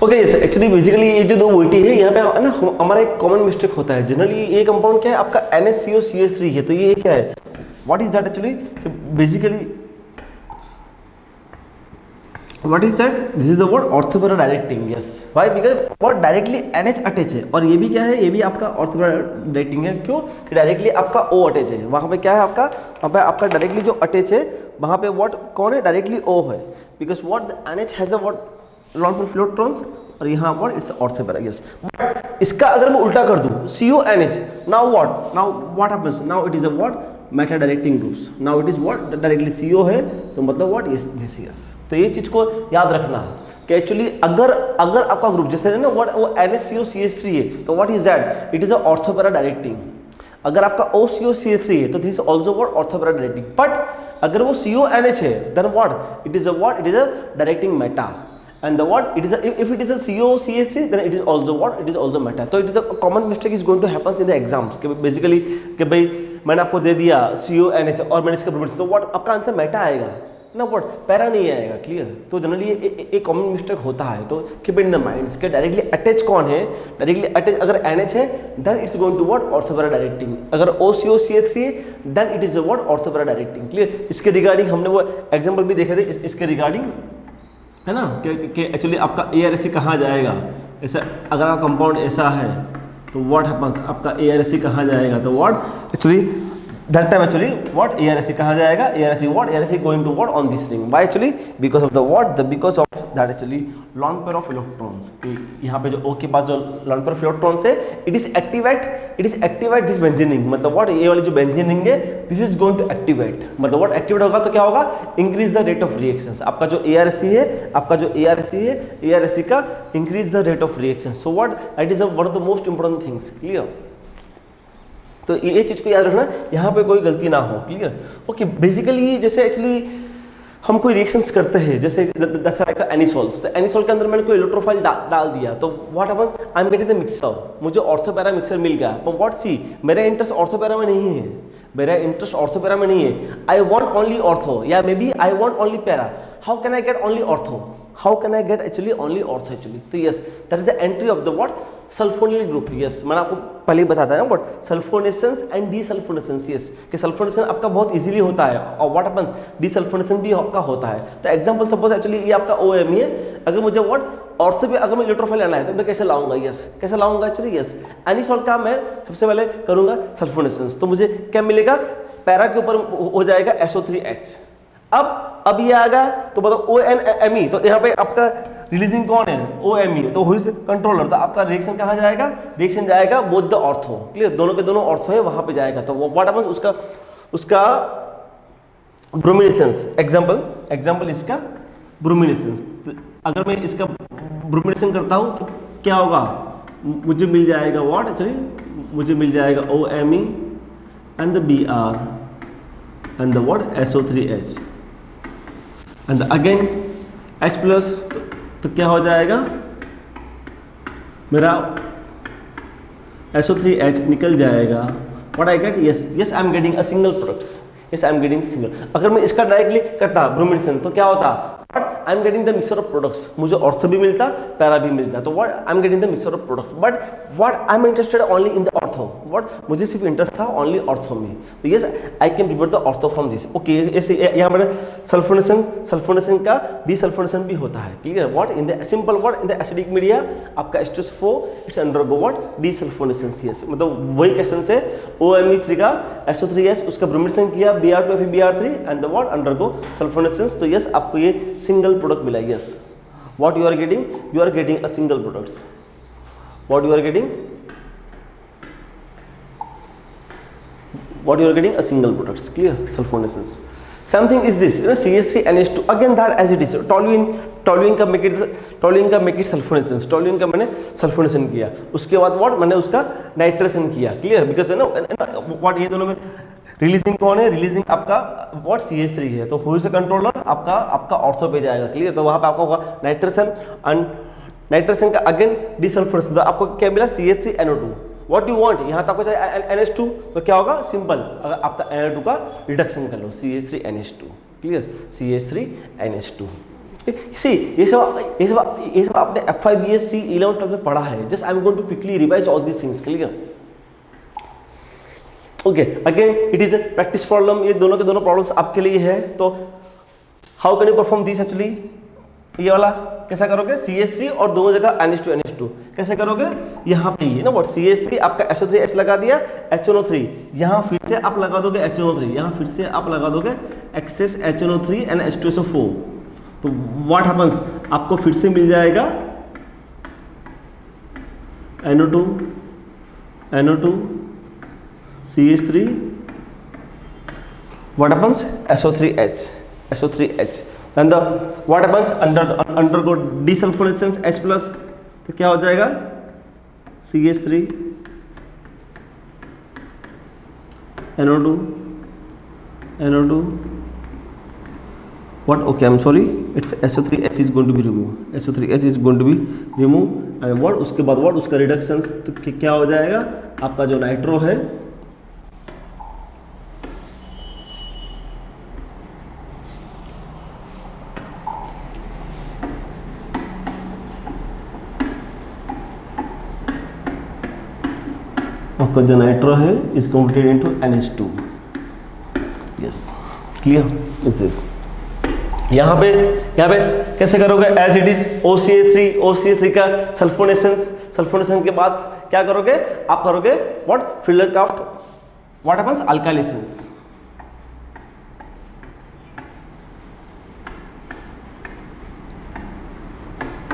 Okay yes, actually basically ये जो दो मोइटी है यहाँ पे ना हमारा एक कॉमन मिस्टेक होता है जनरली। ये कंपाउंड क्या है आपका NaCO है, तो ये क्या है, what is that actually, basically what is that, this is the word ऑर्थोपेरा directing. Yes, why, because what directly NH attach है, और ये भी क्या है, ये भी आपका ऑर्थोपेरा डायरेक्टिंग है। क्यों कि डायरेक्टली आपका O अटैच है, वहाँ पे क्या है आपका, वहाँ पे आपका डायरेक्टली जो अटैच है वहाँ पे व्हाट कौन है, डायरेक्टली O है, because what NH has a what lone pair फ्लोट ट्रॉन्स, और यहाँ पर इट्स ऑर्थोपेरा। यस, इसका अगर मैं उल्टा कर दूं CONH, now what happens, now it is a what Meta directing groups, now it is what directly CO है, तो मतलब व्हाट इज दिस। यस, तो ये चीज को याद रखना है कि एक्चुअली अगर आपका ग्रुप जैसे है ना व्हाट वो NaCO है, तो what is that, it is a ortho para directing. अगर आपका OCO है तो this is also what ortho para directing. But अगर वो CONH है then what it is a directing meta. And the what it is if it is a COCH3 then it is also meta. So it is a common mistake is going to happen in the exams कि basically कि भाई मैंने आपको दे दिया CONH और मैंने इसका probability, तो what आपका आंसर मेटा आएगा ना, what पैरा नहीं आएगा। क्लियर, तो जनरली एक कॉमन मिस्टेक होता है, तो keep it in the minds कि डायरेक्टली अटैच कौन है, डायरेक्टली अटैच अगर NH है then it's going to what ortho para directing, अगर OCO3 है then it is what ortho para directing. Clear, इसके रिगार्डिंग हमने वो एग्जाम्पल भी देखे थे इसके रिगार्डिंग, है ना, कि एक्चुअली आपका ARSE कहाँ जाएगा, ऐसा अगर आपका कंपाउंड ऐसा है तो व्हाट हैपेंस, आपका ARSE कहाँ जाएगा, तो what actually that time actually what ARSE कहाँ जाएगा, ARSE going to what on this ring, why actually because of the what the because of that actually lone pair of electrons. यहाँ पे जो O के पास जो लॉन्ग पेयर ऑफ इलेक्ट्रॉन्स है it is activate this benzene ring, मतलब what ये वाली जो बेंजीनिंग है this is going to activate, मतलब व्हाट एक्टिवेट होगा तो क्या होगा, increase the rate of reactions. आपका जो ARSE है ARSE का increase the rate of reaction, so what it is one of the most important things. Clear, तो ये चीज को याद रखना, यहाँ पे कोई गलती ना हो। क्लियर, ओके, बेसिकली जैसे एक्चुअली हम कोई रिएक्शंस करते हैं, जैसे एनिसोल्स, तो एनिसोल के अंदर मैंने कोई इलेक्ट्रोफाइल डाल दिया, तो what happens, I am getting the mixer, मुझे ऑर्थोपेरा मिक्सर मिल गया, पर व्हाट सी मेरा इंटरेस्ट ऑर्थोपेरा में नहीं है, मेरा इंटरेस्ट ऑर्थोपेरा में नहीं है, आई वांट ओनली ऑर्थो, या may be I want only para, how can I get only ortho, how can I get actually only ortho actually, तो yes that is the entry of the what sulfonyl group. Yes, मैंने आपको पहले ही बताया ना what sulfonations and desulfonations. Yes, कि sulfonation आपका बहुत इजीली होता है और व्हाट हैपेंस डीसल्फोनेशन भी आपका होता है। तो एग्जांपल सपोज एक्चुअली ये आपका OMe है, अगर मुझे व्हाट ऑर्थो पे अगर मैं इलेक्ट्रोफाइल लाना है तो मैं कैसे लाऊंगा, यस कैसे लाऊंगा एक्चुअली, यस एनिसोल का मैं सबसे पहले करूंगा सल्फोनेसेंस, तो मुझे क्या मिलेगा, पैरा के ऊपर हो जाएगा SO3H। अब ये आ गया तो बताओ ONMe, तो यहाँ पे आपका रिलीजिंग कौन है, OMe, तो हु इज कंट्रोलर, तो आपका रिएक्शन कहाँ जाएगा, रिएक्शन जाएगा बोथ द ऑर्थो। क्लियर, दोनों के दोनों ऑर्थो है वहां पे जाएगा, तो व्हाट हैपेंस उसका ब्रोमिनेसेंस, एग्जांपल इसका ब्रोमिनेसेंस, अगर मैं इसका ब्रोमिनेशन करता हूं तो क्या होगा, मुझे मिल जाएगा व्हाट एक्चुअली, मुझे मिल जाएगा OMe and the Br and the what SO3H and again H plus, तो क्या हो जाएगा, मेरा SO3H निकल जाएगा, what I get, yes I am getting a single products, yes I am getting single. अगर मैं इसका डायरेक्टली करता ब्रोमिनेशन तो क्या होता, I am getting the mixture of products, मुझे ऑर्थो भी मिलता पैरा भी मिलता, तो what I am getting the mixture of products, but what I am interested only in the ortho, what मुझे सिर्फ इंटरेस्ट था ओनली ऑर्थो में, तो yes I can prepare the ortho from this. Okay, ऐसे यहाँ मैंने सल्फोनेशन का desulfonation भी होता है। Clear, what in the simple what in the acidic media आपका H2SO4 it's undergo what डीसल्फोनेशन। Yes, मतलब वही क्वेश्चन से OMe3 का SO3H उसका ब्रोमिनेशन किया Br2 Br3 and the what undergo sulphonation, तो यस आपको ये सिंगल प्रोडक्ट मिला। Yes, what you are getting a single products, what you are getting a single products. Clear, sulfonations. Something is this, CH3NH2, again that as it is, toluene का make it sulfonations, toluene का मैंने sulfonation किया, उसके बाद what मैंने उसका nitration किया। Clear, because है ना what ये दोनों में रिलीजिंग कौन है, रिलीजिंग आपका व्हाट CH3 है, तो हु इज अ कंट्रोलर, आपका ऑर्थो पे जाएगा। क्लियर, तो वहां पे आपका होगा नाइट्रेशन एंड नाइट्रेशन का अगेन डीसल्फोनेशन, तो आपको क्या मिला CH3NO2। व्हाट यू वांट, यहाँ तक कुछ NH2, तो क्या होगा सिंपल, अगर आपका NO2 का रिडक्शन कर लो CH3NH2। Clear, CH3NH2। सी ये सब आपने F5 BSc 11th में पढ़ा है. Just I am going to quickly revise all these things. Clear? Okay, again it is a practice problem. ये दोनों के दोनों प्रॉब्लम्स आपके लिए है. तो how can you perform this actually? ये वाला कैसा करोगे? CH3 और दोनों जगह NH2 NH2 कैसे करोगे? यहाँ पे ये ना व्हाट CH3 आपका SO3H लगा दिया, HNO3 यहाँ फिर से आप लगा दोगे HNO3, यहाँ फिर से आप लगा दोगे एक्सेस HNO3 एंड H2SO4. तो व्हाट हैपेंस, आपको फिर से मिल जाएगा NO2 NO2 CH3, what happens? SO3H and the what happens undergo desulfonation H plus. तो क्या हो जाएगा? CH3 NO2 NO2 what? Okay, I'm sorry, it's SO3H is going to be removed. SO3H is going to be removed and what? उसके बाद what? उसका reduction. तो क्या हो जाएगा? आपका जो नाइट्रो है आपका जो नाइट्रो है is converted into NH2. Yes, clear? It's this. यहाँ पे कैसे करोगे? एज इट इज OCA3 का सल्फोनेशन के बाद क्या करोगे? आप करोगे what? Friedel Crafts. What happens? Alkylations.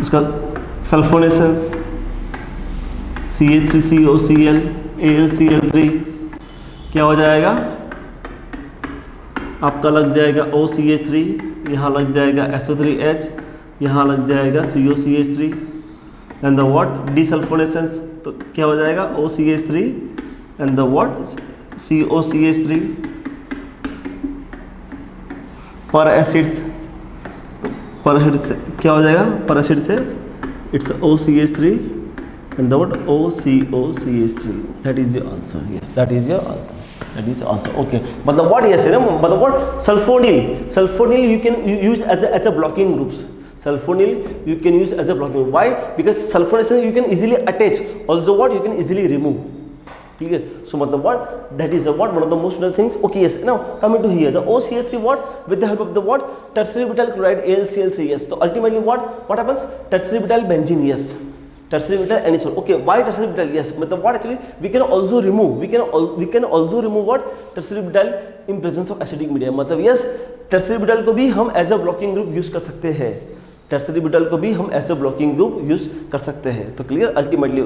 उसका सल्फोनेशंस CH3COCl AlCl3 क्या हो जाएगा? आपका लग जाएगा OCH3, यहाँ लग जाएगा SO3H, यहाँ लग जाएगा COCH3 एंड द व्हाट? डीसल्फोनेशंस. तो क्या हो जाएगा? OCH3 and the what? COCH3 पर एसिड्स से क्या हो जाएगा? पर एसिड से it's OCH3 and the what? OCOCH3. that is your answer. Yes, that is your answer. Okay, मतलब what? Yes, मतलब what? sulfonyl you can use as a blocking groups. Sulfonyl you can use as a blocking. Why? Because sulfonation you can easily attach, also what? You can easily remove. Clear? So मतलब what? That is the what? One of the most important things. Okay, yes. Now coming to here, the OCH3 what? With the help of the what? Tertiary butyl chloride AlCl3. Yes. So ultimately what happens? Tertiary butyl benzene. Yes. Tertiary butyl anisole. Okay, why tertiary butyl? Yes, मतलब what actually we can also remove what? Tertiary butyl in presence of acidic media. मतलब yes, tertiary butyl को भी हम as a blocking group use कर सकते हैं. tertiary butyl को भी हम as a blocking group use कर सकते हैं. तो clear? Ultimately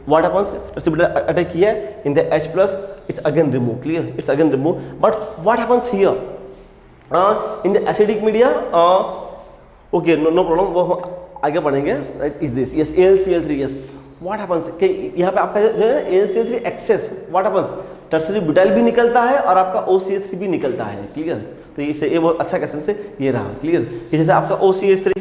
what happens? tertiary butyl attack किया in the H plus, it's again removed. Clear? It's again removed. But what happens here? In the acidic media, okay, no problem. वो आगे बढ़ेंगे. Right? Is this. Yes, AlCl3. Yes, what happens कि यहाँ पे आपका जो है AlCl3 excess, what happens? Tertiary butyl भी निकलता है और आपका OCH3 भी निकलता है. क्लियर? तो ये बहुत अच्छा क्वेश्चन से ये रहा. क्लियर? जैसे आपका OCH3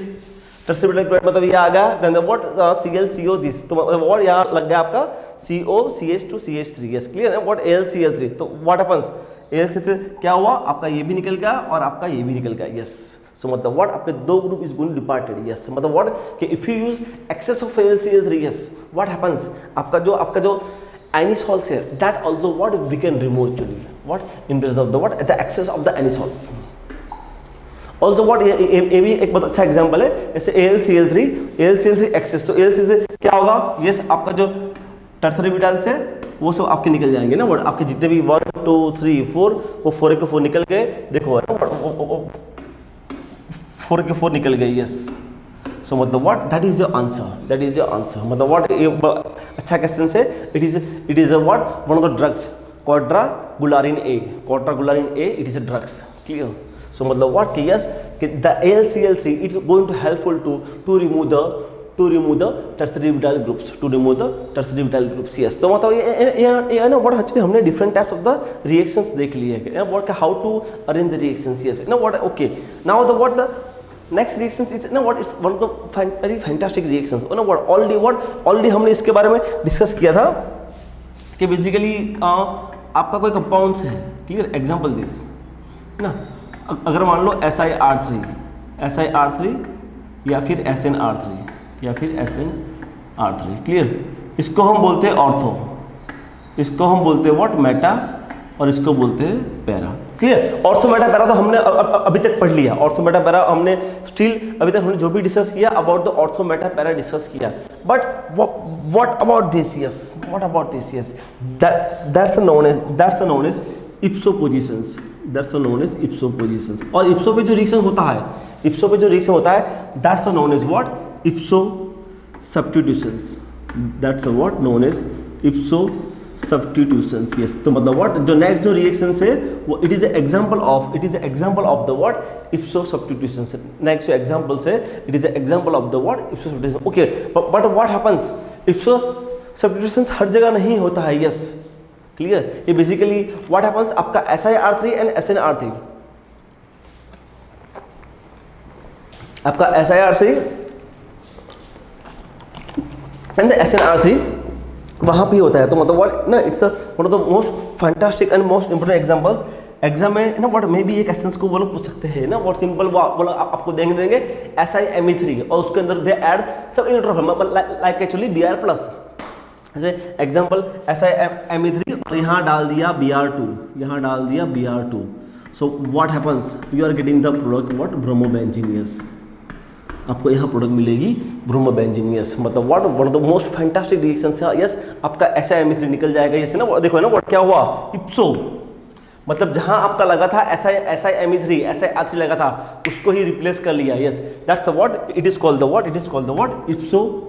टर्सरी ब्यूटाइल क्लोराइड मतलब ये आ गया, देन व्हाट? ClCO this. तो व्हाट यहाँ लग गया आपका COCH2CH3. यस, क्लियर है? व्हाट? AlCl3. तो व्हाट हैपेंस? AlCl3 क्या हुआ? आपका ये भी निकल गया और आपका ये भी निकल गया. यस. सो मतलब व्हाट? आपके दो group is going departed. Yes, मतलब व्हाट कि if you use excess of AlCl3, yes, what happens? आपका जो anisole है, that also what we can remove actually. What? In presence of the what? The excess of the anisole. Also what? ये भी एक बहुत अच्छा example है. जैसे AlCl3 एक्सेस. तो AlCl3 क्या होगा? यस, आपका जो टर्सरी ब्यूटाइल्स है वो सब आपके निकल जाएंगे ना. व्हाट? आपके जितने भी 1 2 3 4 वो 4 के 4 निकल गए. देखो 4 के 4 निकल गए. यस. सो मतलब what? That is your answer. मतलब व्हाट? ये अच्छा क्वेश्चन है. It is a what? One of the drugs, क्वाड्रागुलारिन ए. It is a drugs. Clear? So मतलब व्हाट कि यस कि the AlCl3 it's going to helpful to remove the tertiary butyl groups. Yes. तो मतलब ये ना व्हाट एक्चुअली हमने different types of the reactions देख लिए हैं. What how to arrange the reactions. Yes. Know what? Okay, now the what the next reactions is what? It's one of the very fantastic reactions. Know what? Already हमने इसके बारे में discuss किया था कि बेसिकली आपका कोई कंपाउंड्स है. क्लियर? एग्जांपल दिस ना, अगर मान लो SiR3 या फिर SnR3 या फिर SnR3। क्लियर? इसको हम बोलते हैं ऑर्थो, इसको हम बोलते हैं व्हाट, मेटा, और इसको बोलते हैं para. Clear? Ortho meta para तो हमने अभी तक पढ़ लिया। ऑर्थो मेटा पैरा हमने स्टिल अभी तक हमने जो भी डिस्कस किया about the ortho meta para discuss किया। But what about this? Yes, what about this? Yes, that's known as ipso positions, that's known as ipso positions. और इप्सो पे जो रिएक्शन होता है, इप्सो पे जो रिएक्शन होता है, that's known as what, ipso substitutions, that's what known as ipso substitutions. Yes, तो मतलब व्हाट, जो नेक्स्ट जो रिएक्शन है वो it is example of the what, ipso substitutions. Next जो एग्जांपल है it is example of the what, ipso substitution. Okay, but what happens, ipso substitutions हर जगह नहीं होता है। Yes, clear? ये बेसिकली व्हाट हैपेंस, आपका SiR3 एंड SnR3, आपका SiR3 एंड SnR3 वहाँ पे होता है। तो मतलब व्हाट ना, it's one of the most fantastic and most important examples. Exam में ना व्हाट मे बी एक क्वेश्चंस को वो लोग पूछ सकते हैं ना, व्हाट सिंपल वो लोग आपको देंगे SiMe3 और उसके अंदर दे ऐड सब इलेक्ट्रोफाइल लाइक एक्चुअली Br+। जैसे एग्जांपल SiMe3 और यहाँ डाल दिया Br2, यहाँ डाल दिया Br2। So what happens, you are getting the product what, bromobenzenes. आपको यहाँ प्रोडक्ट मिलेगी ब्रोमोबेंजीनियस। मतलब what, one of the most fantastic reactions है। यस, आपका SiMe3 निकल जाएगा। यस ना, देखो है ना व्हाट क्या हुआ, इप्सो, मतलब जहां आपका लगा था SiMe3 SiR3 लगा था उसको ही रिप्लेस कर लिया। Yes, that's what it is called the what, it is called the what, ipso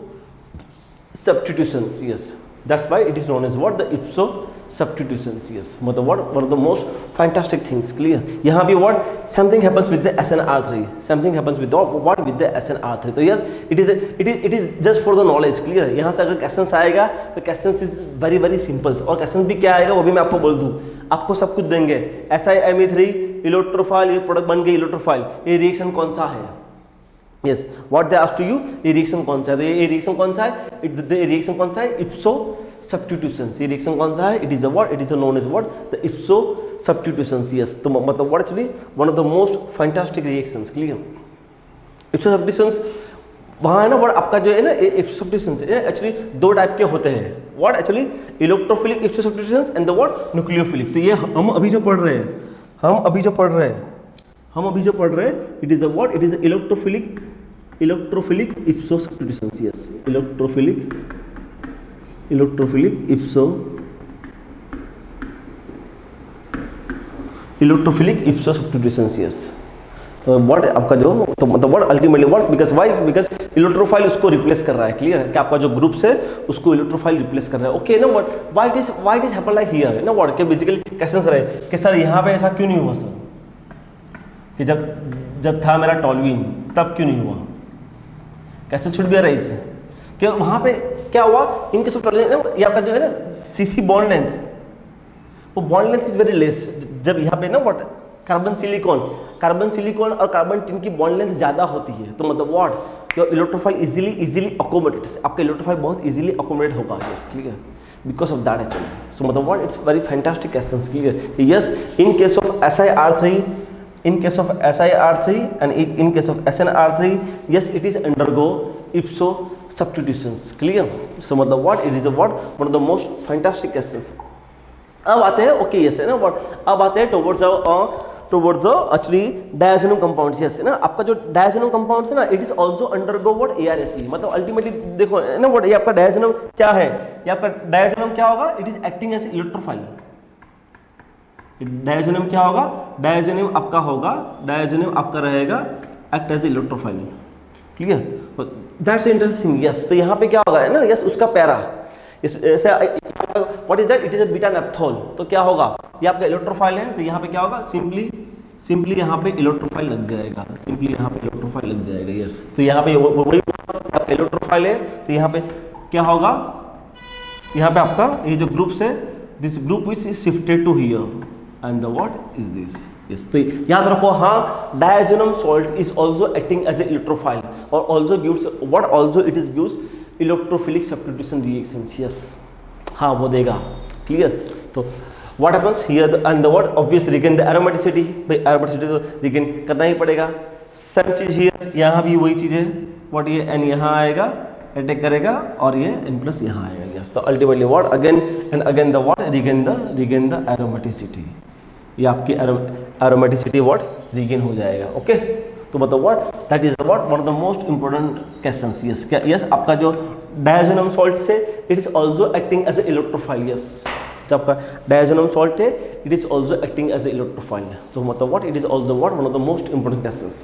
substitutions. Yes, that's why it is known as what, the ipso substitutions. Yes, मतलब what, one of the most fantastic things. Clear? यहाँ भी what, something happens with the SnR3, something happens with what, with the SnR3। तो yes, it is just for the knowledge. Clear? यहाँ से अगर questions आएगा तो questions is very very simple, और question भी क्या आएगा वो भी मैं आपको बोल दूँ, आपको सब कुछ देंगे। SiMe3 इलेक्ट्रोफाइल, ये प्रोडक्ट बन गई इलेक्ट्रोफाइल, ये रिएक्शन कौन सा है? Yes, what they asked to you, ये रिएक्शन कौन सा है? तो ये रिएक्शन कौन सा है, रिएक्शन कौन सा है, इप्सो सब्स्टिट्यूशंस। ये रिएक्शन कौन सा है, it is a what, it is known as what, the ipso substitutions. Yes, तो मतलब what actually one of the most fantastic reactions. Clear? Ipso substitutions वहाँ है ना, व्हाट आपका जो है ना इप्सो सब्स्टिट्यूशंस एक्चुअली दो टाइप के होते हैं। What actually electrophilic ipso substitutions and the what, nucleophilic. तो ये हम अभी जो पढ़ रहे हैं, it is a what, it is electrophilic ipso substitutions. Yes, electrophilic ipso substitutions. Yes, what आपका जो, तो मतलब what ultimately what, because why, because electrophile उसको रिप्लेस कर रहा है। क्लियर है कि आपका जो ग्रुप्स है उसको इलेक्ट्रोफाइल रिप्लेस कर रहा है। ओके ना, what why it is happen like here ना, व्हाट के बेसिकली क्वेश्चंस रहे कि सर यहाँ पे ऐसा क्यों नहीं हुआ सर, कि जब था मेरा टॉलविन तब क्यों नहीं हुआ, कैसे छूट गया रही से, कि वहाँ पे क्या हुआ, इनके सब ये आपका जो है ना CC बॉन्ड लेंथ, वो bond length is very less. जब यहाँ पे ना व्हाट कार्बन सिलिकॉन और कार्बन टिन की बॉन्ड लेंथ ज़्यादा होती है, तो मतलब what your electrophile easily accommodate, आपका इलेक्ट्रोफाइल बहुत इजीली अकोमोडेट होगा। Yes, clear? Because of that actually. So मतलब what, it's very fantastic questions. Clear? Yes, in case of SiR3 and in case of SnR3, yes, it is undergo ipso substitutions. Clear? So मतलब what, it is a what, one of the most fantastic questions. अब आते हैं okay yes है ना what, अब आते हैं towards the actually diazonium compounds. Yes है ना, आपका जो डायजोनम कंपाउंड्स है ना, it is also undergo what ARSE। मतलब अल्टीमेटली देखो है ना व्हाट, ये आपका डायजोनम क्या है, ये आपका डायजोनम क्या होगा, it is acting as electrophile. Diazonium क्या होगा, डायजोनम आपका रहेगा act as electrophile. Clear? That's interesting. Yes, तो यहाँ पे क्या होगा है ना, यस उसका para what is that, it is a beta naphthol. तो क्या होगा, ये आपका इलेक्ट्रोफाइल है, तो यहाँ पे क्या होगा, सिंपली यहाँ पे इलेक्ट्रोफाइल लग जाएगा, यस, तो यहाँ पे वही इलेक्ट्रोफाइल है, तो यहाँ पे क्या होगा, यहाँ पे आपका ये जो ग्रुप्स है, this group is shifted to here and the what is this. Yes, तो याद रखो, हाँ diazonium salt is also acting as a electrophile और also gives what, also it is gives electrophilic substitution reactions. Yes, हाँ वो देगा। Clear? तो what happens here and the what, obviously regain the aromaticity. भाई एरोमेटिसिटी तो regain करना ही पड़ेगा। सेम चीज हियर, यहाँ भी वही चीज है, व्हाट ये n यहाँ आएगा, अटैक करेगा और ये n प्लस यहाँ आएगा। यस, तो ultimately what again and again the what regain the aromaticity, ये आपकी एरोमेटिसिटी व्हाट रीगेन हो जाएगा। ओके, तो मतलब what that is what one of the most important questions. Yes, क्या यस आपका जो डायज़ोनियम सॉल्ट से it is also acting as a electrophile. Yes, जो आपका डायज़ोनियम सॉल्ट है it is also acting as a electrophile, तो मतलब what it is also what one of the most important questions.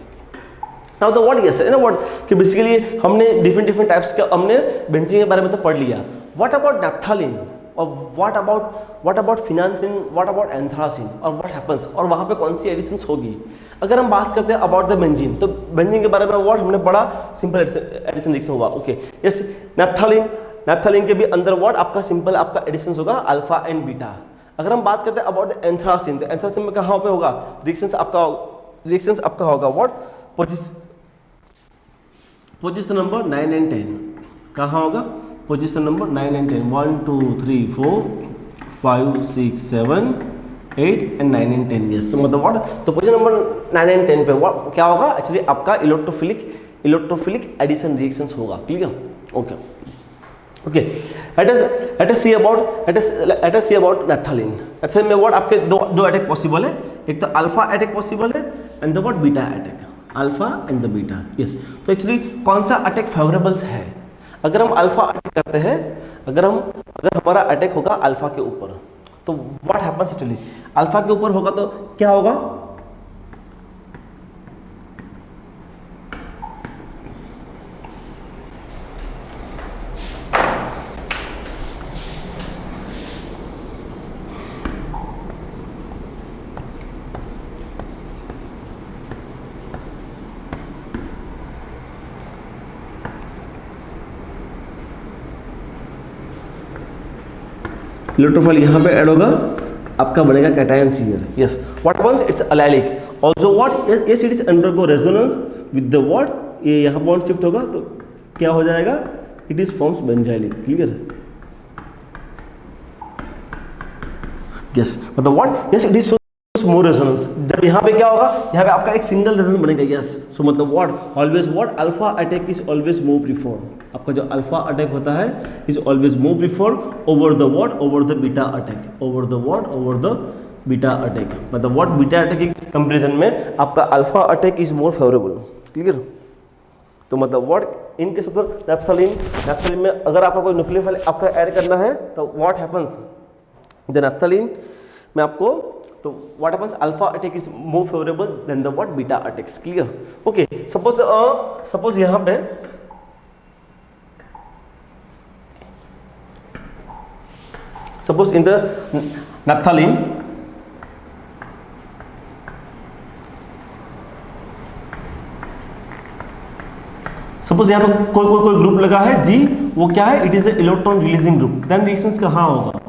Now the what yes है ना what कि basically हमने different types के हमने बेंजीन के बारे में तो पढ़ लिया। व्हाट अबाउट नैप्थलीन और what about phenanthrene, what about anthracene और व्हाट हैपेंस, और वहाँ पे कौन सी एडिशंस होगी। अगर हम बात करते हैं अबाउट द बेंजीन, तो बेंजीन के बारे में व्हाट हमने बड़ा सिंपल एडिशन रिएक्शन हुआ। ओके, यस नैप्थलीन के भी अंदर व्हाट आपका सिंपल आपका एडिशन होगा अल्फा एंड बीटा। अगर हम बात करते हैं अबाउट द एंथ्रासिन, तो एंथ्रासिन में कहाँ पे होगा रिएक्शंस आपका होगा व्हाट पोजीशन नंबर 9 एंड 10 कहाँ होगा, position number 9 and 10, 1 2 3 4 5 6 7 8 and 9 and 10। Yes, मतलब व्हाट तो पोजीशन नंबर 9 एंड 10 पे व्हाट क्या होगा एक्चुअली आपका इलेक्ट्रोफिलिक एडिशन रिएक्शंस होगा। Clear? Okay okay, let us see about naphthalene. Naphthalene में व्हाट आपके दो अटैक पॉसिबल है, एक तो अल्फा अटैक पॉसिबल है and the what beta attack, alpha and the beta. Yes, तो एक्चुअली कौन सा अटैक फेवरेबल्स है। अगर हम अल्फा अटैक करते हैं, अगर हमारा अटैक होगा अल्फा के ऊपर, तो व्हाट हैपेंस एक्चुअली अल्फा के ऊपर होगा तो क्या होगा, इलेक्ट्रोफाइल यहाँ पे ऐड होगा, आपका बनेगा cation here. Yes, what happens it's allylic also what yes it is undergo resonance with the what, ये यहाँ बॉन्ड शिफ्ट होगा तो क्या हो जाएगा, it is forms benzylic. Clear? Yes, मतलब what yes it is more resonance. जब यहाँ पे क्या होगा, यहाँ पे आपका एक सिंगल रेजोनेंस बनेगा। यस, सो मतलब what always what alpha attack is always move prefer, आपका जो अल्फा अटैक होता है is always move prefer over the what over the beta attack, over the beta attack. मतलब व्हाट बीटा अटैक के comparison में आपका alpha attack is more favourable. Clear? तो मतलब what in case of naphthalene में अगर आपका कोई न्यूक्लियोफाइल आपका ऐड करना है तो व्हाट हैपेंस द नैप्थलीन में आपको, तो what happens alpha attack is more favourable than the what beta attacks. Clear? Okay, suppose यहाँ पे suppose in the naphthalene suppose यहाँ पे कोई ग्रुप लगा है जी, वो क्या है, it is a electron releasing group, then reactions कहाँ होगा।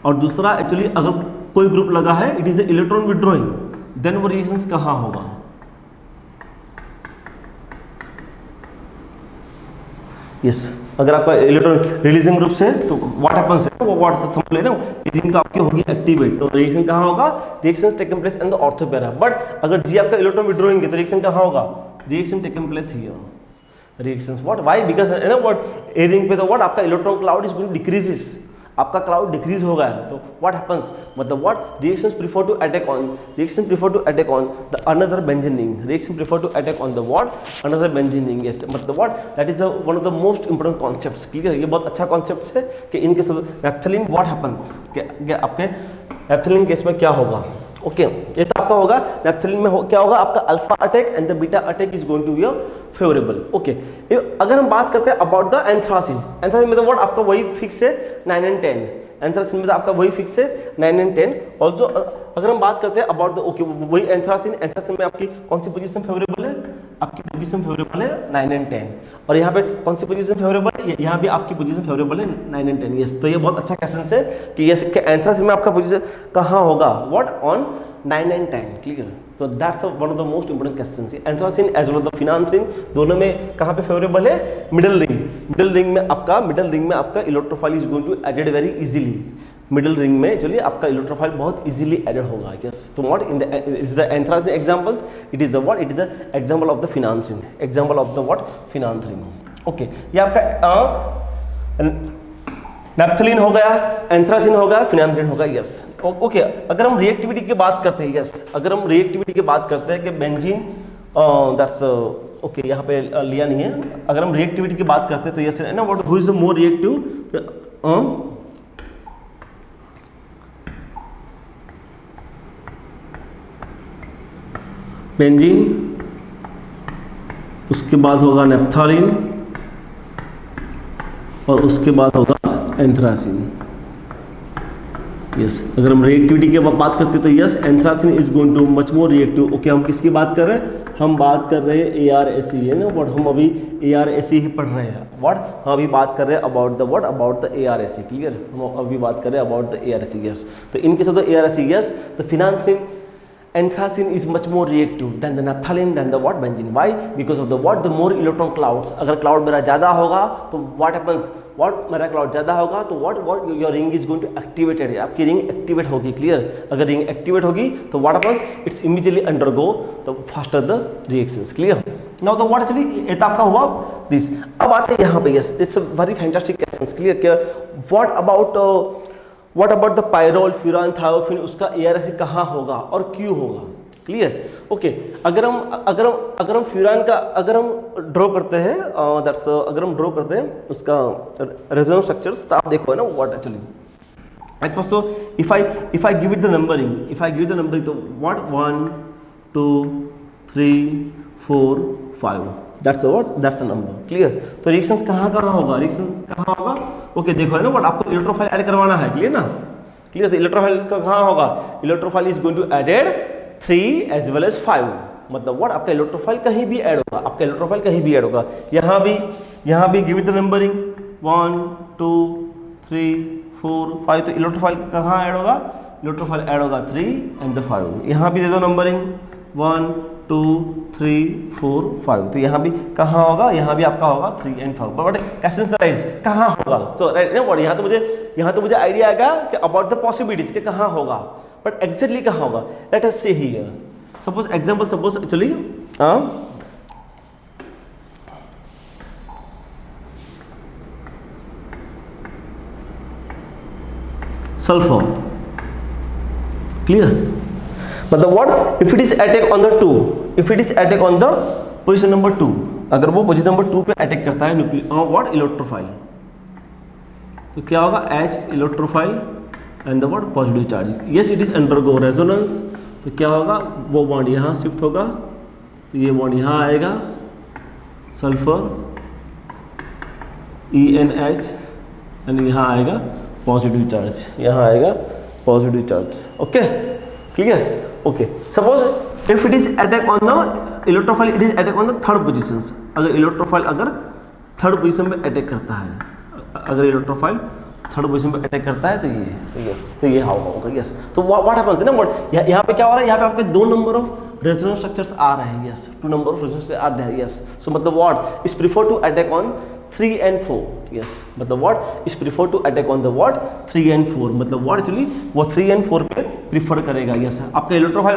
और दूसरा एक्चुअली अगर कोई ग्रुप लगा है it is a electron withdrawing, then वो रिएक्शंस कहाँ होगा। यस, अगर आपका इलेक्ट्रॉन रिलीजिंग ग्रुप से तो व्हाट हैपेंस है वो व्हाट समझ लेना, रिंग आपकी होगी एक्टिवेट, तो रिएक्शन कहाँ होगा, reaction taken place in the ortho para. But अगर जी आपका इलेक्ट्रॉन विड्रॉइंग है तो रिएक्शन कहाँ होगा, reaction taken place here. Reactions what why because है ना व्हाट ए रिंग पे तो व्हाट आपका electron cloud is going decreases, आपका क्लाउड डिक्रीज होगा, तो व्हाट हैपेंस मतलब what reactions prefer to attack on the another benzene ring, reaction prefer to attack on the what another benzene ring. Yes, मतलब what that is one of the most important concepts. Clear? ये बहुत अच्छा concept है कि इनके naphthalene what happens कि आपके naphthalene case में क्या होगा। ओके, ये तो आपका होगा नैप्थलीन में क्या होगा, आपका alpha attack and the beta attack is going to be favourable. Okay, अगर हम बात करते हैं अबाउट द एंथ्रासिन में तो व्हाट आपका वही फिक्स है 9 एंड 10, एंथ्रासिन में तो आपका वही फिक्स है 9 एंड 10। ऑल्सो अगर हम बात करते हैं अबाउट द ओके वही एंथ्रासिन में आपकी कौन सी पोजीशन फेवरेबल है, आपकी पोजीशन फेवरेबल है 9 एंड 10, और यहाँ पे कौन सी पोजीशन फेवरेबल है, यहाँ भी आपकी पोजीशन फेवरेबल है 9 एंड 10। यस, तो ये बहुत अच्छा क्वेश्चन है कि ये एंथ्रासिन में आपका पोजीशन कहाँ होगा, व्हाट ऑन 9 एंड 10। क्लियर? तो that's one of the most important question. Anthracene as well the phenanthrene दोनों में कहाँ पे फेवरेबल है, मिडल रिंग में आपका electrophile is going to added very easily, middle ring में चलिए आपका इलेक्ट्रोफाइल बहुत इजीली एडेड होगा। यस, तो what in the is the anthracene examples, it is the what, it is the example of the phenanthrene, example of the what, phenanthrene. Okay, ये आपका naphthalene हो गया, एंथ्रासिन हो गया, फिनांथ्रिन हो गया। Yes, okay. अगर हम रिएक्टिविटी की बात करते हैं, यस, अगर हम रिएक्टिविटी की बात करते हैं कि बेंजीन दैट्स ओके, यहाँ पे लिया नहीं है। अगर हम रिएक्टिविटी की बात करते हैं तो यस है ना, what who is the more reactive, benzene, उसके बाद होगा नैप्थलीन और उसके बाद होगा एंथ्रासिन। यस, अगर हम रिएक्टिविटी की बात करते हैं तो yes, anthracene is going too much more reactive. Okay, हम किसकी बात कर रहे हैं? हम बात कर रहे हैं ARAC है ना, व्हाट हम अभी ARAC ही पढ़ रहे हैं। व्हाट हम अभी बात कर रहे हैं about the what, about the ARAC। Clear, हम अभी बात कर रहे हैं अबाउट द ARAC। यस, तो इनके साथ ARAC, yes, the phenanthrene, anthracene is much more reactive than the naphthalene than the what, benzene. Why? Because of the what, the more electron clouds. अगर क्लाउड मेरा ज़्यादा होगा तो what happens, what मेरा cloud ज़्यादा होगा तो what your ring is going to activated, आपकी रिंग एक्टिवेट होगी। क्लियर, अगर रिंग एक्टिवेट होगी तो what happens, it's immediately undergo the faster the reactions। Clear, now the what actually ये तो आपका हुआ this। अब आते हैं यहाँ पे, yes, it's a very fantastic questions। Clear, क्या what about the pyrrole, furan, thiophene, उसका ARAC कहाँ होगा और क्यों होगा? Clear, okay. अगर हम फ्यूरान का अगर हम ड्रॉ करते हैं दैट्स अगर हम ड्रॉ करते हैं उसका रेजोनेंस स्ट्रक्चर्स, तो आप देखो है ना व्हाट एक्चुअली एट फर्स्ट, तो if I give it the numbering, तो what 1 2 3 4 5 that's the number. Clear, तो रिएक्शंस कहाँ होगा, रिएक्शन कहाँ होगा? ओके, देखो है ना व्हाट, आपको इलेक्ट्रोफाइल ऐड करवाना है। क्लियर ना, क्लियर, तो इलेक्ट्रोफाइल का कहाँ होगा? Electrophile is going to added 3 as well as 5, मतलब व्हाट आपका इलेक्ट्रोफाइल कहीं भी ऐड होगा, आपका इलेक्ट्रोफाइल कहीं भी ऐड होगा। यहाँ भी गिव इट द नंबरिंग 1 2 3 4 5, तो इलेक्ट्रोफाइल कहाँ ऐड होगा? इलेक्ट्रोफाइल ऐड होगा 3 एंड द 5। यहाँ भी दे दो नंबरिंग 1 2 3 4 5, तो यहाँ भी कहाँ होगा? यहाँ भी आपका होगा 3 एंड 5। बट क्वेश्चन राइज कहाँ होगा? तो यहाँ तो मुझे आइडिया आएगा कि अबाउट द पॉसिबिलिटीज के कहाँ होगा, बट एग्जैक्टली कहाँ होगा? लेट अस से हियर सपोज एग्जांपल, सपोज चलिए सल्फर। क्लियर, मतलब what, if it is attack on the 2, if it is attack on the position number 2, अगर वो पोजीशन नंबर 2 पे अटैक करता है न्यूक्लियर व्हाट, इलेक्ट्रोफाइल, तो क्या होगा? H electrophile and the what, positive charge. Yes, it is undergo resonance, तो क्या होगा? वो बॉन्ड यहाँ शिफ्ट होगा, तो ये बॉन्ड यहाँ आएगा, सल्फर ENH, एंड यहाँ आएगा पॉजिटिव चार्ज, यहाँ आएगा positive charge. Okay, clear, okay. Suppose if it is attack on the electrophile, it is attack on the third position. अगर इलेक्ट्रोफाइल अगर थर्ड पोजीशन पे अटैक करता है, अगर इलेक्ट्रोफाइल थर्ड पोजीशन पे अटैक करता है, तो ये हाउ होगा। यस, तो व्हाट हैपेंस है ना, यहाँ पे क्या हो रहा है? यहाँ पे आपके 2 नंबर ऑफ रेजोनेंस स्ट्रक्चर्स आ रहे हैं। Yes, 2 number of resonance are there. Yes, so मतलब what is prefer to attack on 3 and 4। Yes, मतलब what is prefer to attack on the what 3 and 4, मतलब व्हाट एक्चुअली वो 3 and 4 पे prefer करेगा। Yes, आपका इलेक्ट्रोफाइल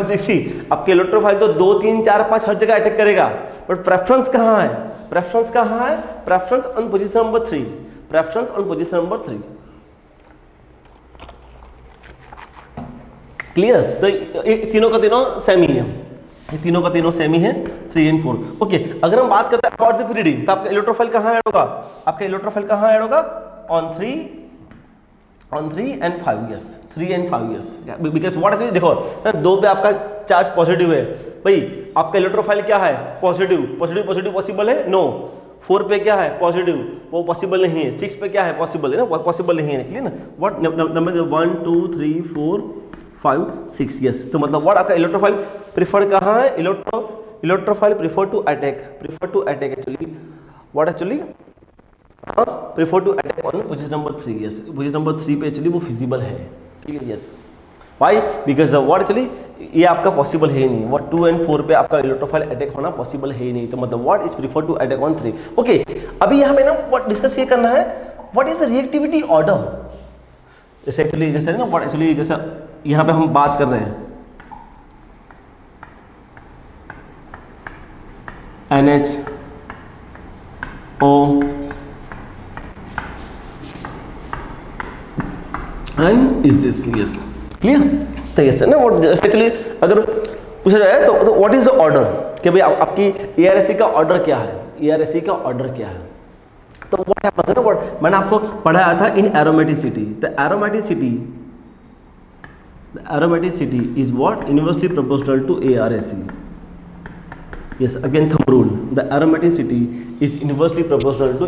आपके electrophile तो 2 3 4 5 हर जगह अटैक करेगा, बट प्रेफरेंस कहाँ है? प्रेफरेंस कहाँ है? Preference on position number 3, preference on position number 3। Clear, तो तीनों का तीनों सेमी है, ये तीनों का तीनों सेमी है, 3 and 4। ओके, अगर हम बात करते हैं अबाउट द पीरियड, तो आपका इलेक्ट्रोफाइल कहाँ ऐड होगा? आपका इलेक्ट्रोफाइल कहाँ ऐड होगा? On 3 and 5। Yes, 3 and 5। Yes, because what actually देखो 2 पे आपका चार्ज पॉजिटिव है, भाई आपका इलेक्ट्रोफाइल क्या है? पॉजिटिव। पॉजिटिव पॉसिबल है? नो। 4 पे क्या है? पॉजिटिव, वो पॉसिबल नहीं है। 6 पे क्या है? पॉसिबल है ना, पॉसिबल नहीं है। क्लियर ना, व्हाट नंबर 1 2 3 4 5 6। यस, तो मतलब व्हाट आपका इलेक्ट्रोफाइल प्रीफर कहाँ है? Electrophile prefer to attack actually what actually prefer to attack on position number 3। Yes, position number 3 पे एक्चुअली वो फिजिबल है। ठीक है, yes, why? Because what actually ये आपका पॉसिबल है ही नहीं, व्हाट 2 and 4 पे आपका इलेक्ट्रोफाइल अटैक होना पॉसिबल है ही नहीं, तो मतलब what is prefer to attack on 3। Okay, अभी यहाँ पे ना व्हाट डिस्कस ये करना है, what is the reactivity order? जैसे एक्चुअली जैसे ना व्हाट एक्चुअली जैसे यहाँ पे हम बात कर रहे हैं NHO and is this yes clear. तो यस है ना व्हाट एक्चुअली अगर पूछा जाए तो व्हाट इज द ऑर्डर कि भाई आपकी ARSE का ऑर्डर क्या है, ARSE का ऑर्डर क्या है। तो व्हाट हैपेंस है ना व्हाट मैंने आपको पढ़ाया था in aromaticity. The aromaticity is what inversely proportional to ARSE। yes again thumb rule, the aromaticity is inversely proportional to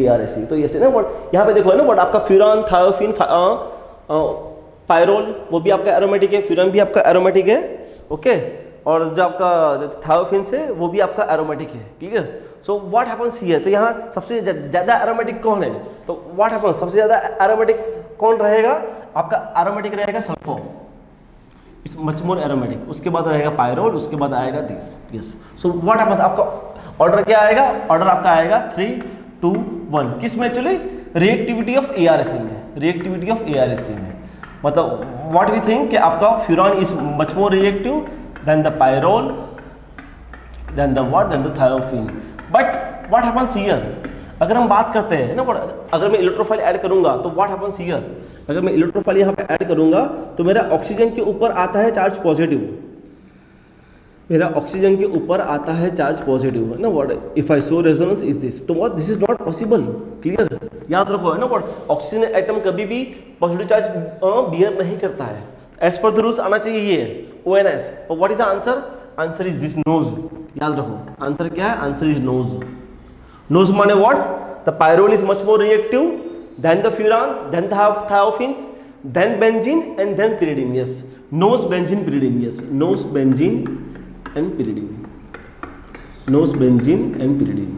ARSE। तो ये ना व्हाट यहाँ पे देखो है ना व्हाट आपका फ्यूरान थायोफिन पायरोल वो भी आपका एरोमेटिक है, फ्यूरान भी आपका एरोमेटिक है ओके और जो आपका थायोफिन से वो भी आपका एरोमेटिक है clear. So what happens here तो यहाँ सबसे ज़्यादा एरोमेटिक कौन है तो व्हाट हैपेंस सबसे ज़्यादा एरोमेटिक कौन रहेगा आपका एरोमेटिक रहेगा sulpho it's much more aromatic, उसके बाद रहेगा पायरोल, उसके बाद आएगा this yes. So what happens आपका ऑर्डर क्या आएगा, ऑर्डर आपका आएगा 3, 2, 1 किस में एक्चुअली रिएक्टिविटी ऑफ ARSE में, रिएक्टिविटी ऑफ ARSE में मतलब व्हाट वी थिंक कि आपका furan is much more reactive than the pyrrole than the what than the thiophene. But what happens here अगर हम बात करते हैं ना अगर मैं इलेक्ट्रोफाइल ऐड करूंगा तो व्हाट हैपेंस हियर अगर मैं इलेक्ट्रोफाइल यहाँ पे ऐड करूंगा तो मेरा ऑक्सीजन के ऊपर आता है चार्ज पॉजिटिव, मेरा ऑक्सीजन के ऊपर आता है चार्ज पॉजिटिव है ना what if I show resonance is this तो what this is not possible clear. याद रखो है ना व्हाट ऑक्सीजन एटम कभी भी पॉजिटिव चार्ज बियर नहीं करता है एज पर द रूल्स आना चाहिए ये ONS। और what is the answer, answer is this knows. याद रखो आंसर क्या है, आंसर इज नोज। नोज माने what the pyrrole is much more reactive then the furan, then the thiophins, then benzene and then pyridine yes nose benzene pyridine yes nose benzene and pyridine nose benzene and pyridine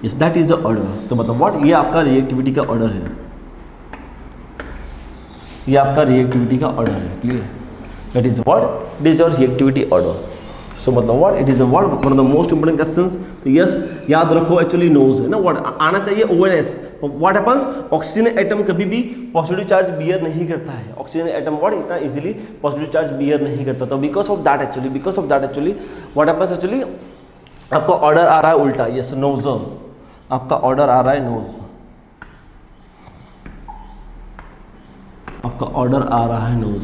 yes that is the order। तो मतलब what ये आपका reactivity का order है, ये आपका reactivity का order है clear. That is what it is your reactivity order. So मतलब what it is one of the most important questions. तो यस याद रखो एक्चुअली नोज है ना व्हाट आना चाहिए ONS। What happens oxygen atom कभी भी पॉजिटिव चार्ज बियर नहीं करता है, ऑक्सीजन एटम व्हाट इतना इजीली पॉजिटिव चार्ज बियर नहीं करता। तो because of that actually what happens actually आपका ऑर्डर आ रहा है उल्टा यस नोज, आपका ऑर्डर आ रहा है नोज, आपका ऑर्डर आ रहा है nose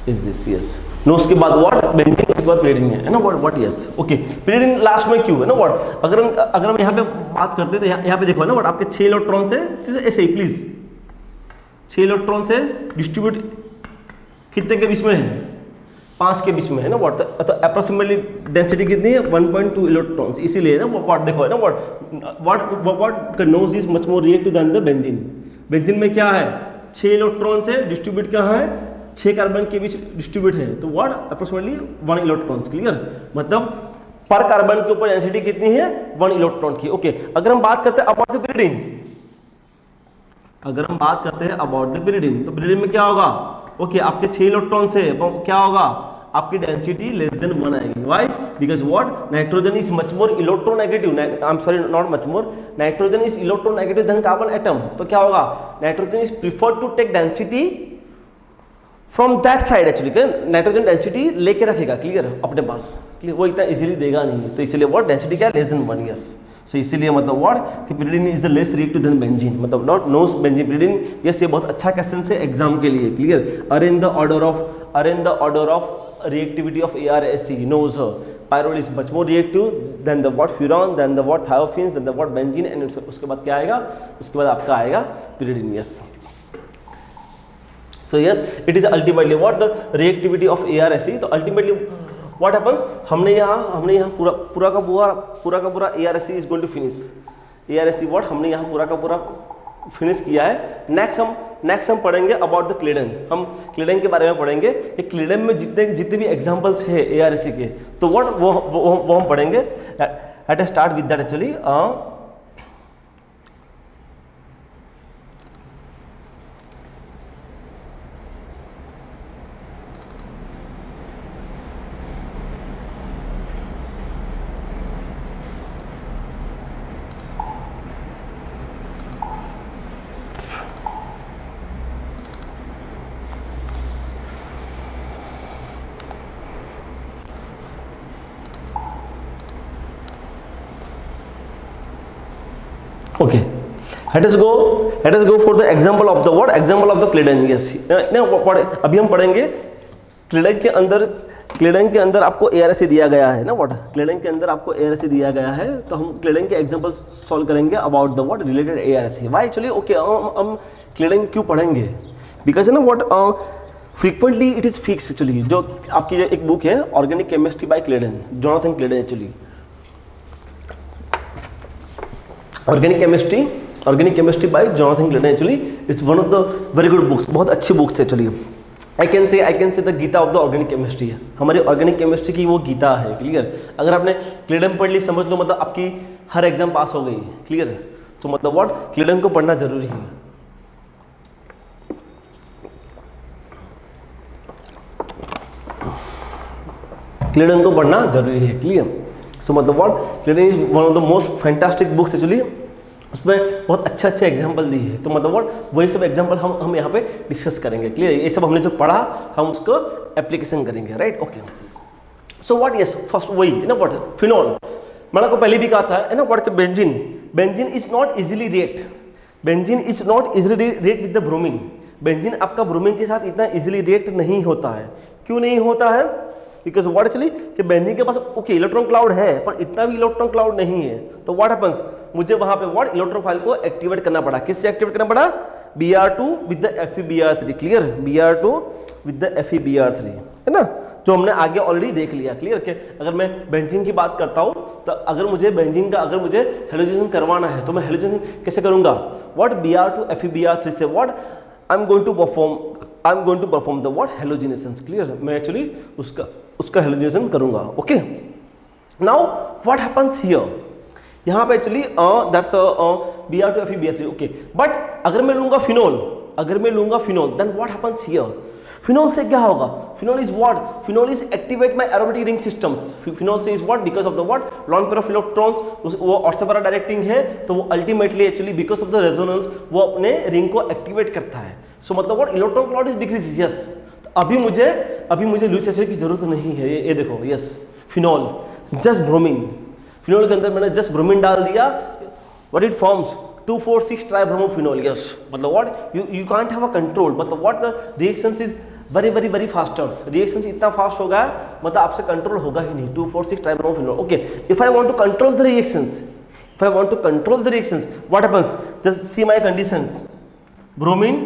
is this yes. Nose के बाद व्हाट बेंजीन, उसके बाद pyridine है ना what yes okay. pyridine last में क्यों है ना व्हाट अगर हम यहाँ पे बात करते हैं तो यहाँ पे देखो है ना व्हाट आपके 6 इलेक्ट्रॉन से ऐसे ही प्लीज 6 इलेक्ट्रॉन से डिस्ट्रीब्यूट कितने के बीच में है, 5 के बीच में है ना व्हाट। तो अप्रोक्सीमेटली डेंसिटी कितनी है 1.2 इलेक्ट्रॉन्स, इसीलिए ना व्हाट देखो है ना what nose is much more reactive than the benzene. Benzene में क्या है 6 इलेक्ट्रॉन से डिस्ट्रीब्यूट कहाँ है 6 कार्बन के बीच डिस्ट्रीब्यूट है तो व्हाट अप्रोक्सीमेटली 1 इलेक्ट्रॉन्स क्लियर। मतलब पर कार्बन के ऊपर डेंसिटी कितनी है 1 इलेक्ट्रॉन की ओके। अगर हम बात करते हैं अबाउट द pyridine, अगर हम बात करते हैं अबाउट द pyridine तो pyridine में क्या होगा ओके आपके 6 इलेक्ट्रॉन से क्या होगा आपकी डेंसिटी लेस देन 1 आएगी। Why because what nitrogen is much more electronegative, I am sorry not much more, nitrogen is electronegative than carbon atom. तो क्या होगा nitrogen is preferred to take density from that side actually nitrogen density लेके रखेगा clear अपने पास clear, वो इतना easily देगा नहीं। तो इसीलिए व्हाट डेंसिटी क्या लेस देन 1 यस। सो इसीलिए मतलब व्हाट कि pyridine is the less reactive than benzene मतलब not knows benzene pyridine yes. ये बहुत अच्छा क्वेश्चन है एग्जाम के लिए clear. Arrange the order of reactivity of ARSE knows pyrrole is much more reactive than the what furan than the what thiophenes than the what benzene and उसके बाद क्या आएगा, उसके बाद आपका आएगा pyridine yes. So yes, it is ultimately what the reactivity of ARSE। तो ultimately what happens हमने यहाँ पूरा का पूरा ARSE is going to finish। ARSE what हमने यहाँ पूरा का पूरा फिनिश किया है। नेक्स्ट हम पढ़ेंगे अबाउट द क्लेडन। हम क्लेडन के बारे में पढ़ेंगे कि क्लेडन में जितने भी एग्जांपल्स है ARSE के तो what वो हम पढ़ेंगे। Let us start with that actually. Okay, let us go for the example of the what? Example of the Claydon. Yes. What अभी हम पढ़ेंगे क्लेडन के अंदर आपको ARSA दिया गया है ना, व्हाट क्लेडन के अंदर आपको ARSA दिया गया है, तो हम क्लेडन के एग्जांपल सॉल्व करेंगे about the what related ARSA. Why actually okay हम क्लेडन क्यों पढ़ेंगे? बिकॉज ना what frequently it is fix actually. जो आपकी एक बुक है organic chemistry by Clayden, Jonathan Clayden actually. Organic chemistry by Jonathan Clayden actually it's one of the very good books. बहुत अच्छी बुक्स है actually. I can say the Gita of the organic chemistry है. हमारी organic chemistry की वो गीता है. Clear? अगर आपने क्लेडन पढ़ ली समझ लो मतलब आपकी हर एग्जाम पास हो गई. क्लियर? तो मतलब व्हाट क्लेडन को पढ़ना जरूरी है. क्लेडन को पढ़ना जरूरी है. क्लियर? सो मतलब what क्लेडन is one of the most fantastic books actually. उसमें बहुत अच्छे एग्जाम्पल दी है. तो मतलब व्हाट वही सब एग्जाम्पल हम यहाँ पे डिस्कस करेंगे. क्लियर? ये सब हमने जो पढ़ा हम उसको एप्लीकेशन करेंगे. Right? Okay. So what yes first वही ना व्हाट फिनॉल. मैंने आपको पहले भी कहा था है ना व्हाट के benzene is not easily react. Benzene is not easily react with the bromine. Benzene आपका ब्रोमीन के साथ इतना इजीली रिएक्ट नहीं होता है. क्यों नहीं होता है? बिकॉज व्हाट एक्चुअली कि बेंजीन के पास ओके इलेक्ट्रॉन क्लाउड है पर इतना भी इलेक्ट्रॉन क्लाउड नहीं है. तो व्हाट हैपेंस मुझे वहां पे व्हाट इलेक्ट्रोफाइल को एक्टिवेट करना पड़ा. किससे एक्टिवेट करना पड़ा? Br2 with the FeBr3. Clear? Br2 with the FeBr3 है ना, जो हमने आगे ऑलरेडी देख लिया. क्लियर? कि अगर मैं बेंजीन की बात करता हूं तो अगर मुझे बेंजीन का अगर मुझे हेलोजन करवाना है तो मैं हेलोजन कैसे करूंगा? व्हाट Br2 FeBr3 से what I am going to perform the what halogenation. Clear? मैं एक्चुअली उसका हेलोजिनेशन करूंगा. Okay. Now what happens here? यहाँ पे actually that's Br2 FeBr3. Okay. But अगर मैं लूंगा phenol then what happens here? Phenol से क्या होगा? Phenol is what? Phenol is activate my aromatic ring systems. Phenol से is what because of the what lone pair of electrons. वो ortho para directing है तो वो ultimately actually because of the resonance वो अपने रिंग को एक्टिवेट करता है. सो मतलब what electron cloud is decrease. Yes. अभी मुझे लुईस एसिड की जरूरत नहीं है. ये देखो. Yes. Phenol just bromine. Phenol के अंदर मैंने जस्ट ब्रोमीन डाल दिया. What it forms 2,4,6 tribromophenol. Yes. मतलब what you can't have a control. मतलब what the reactions is very faster. Reactions इतना फास्ट होगा मतलब आपसे कंट्रोल होगा ही नहीं. 2,4,6 tribromophenol. Okay. If I want to control the reactions what happens? Just see my conditions. Bromine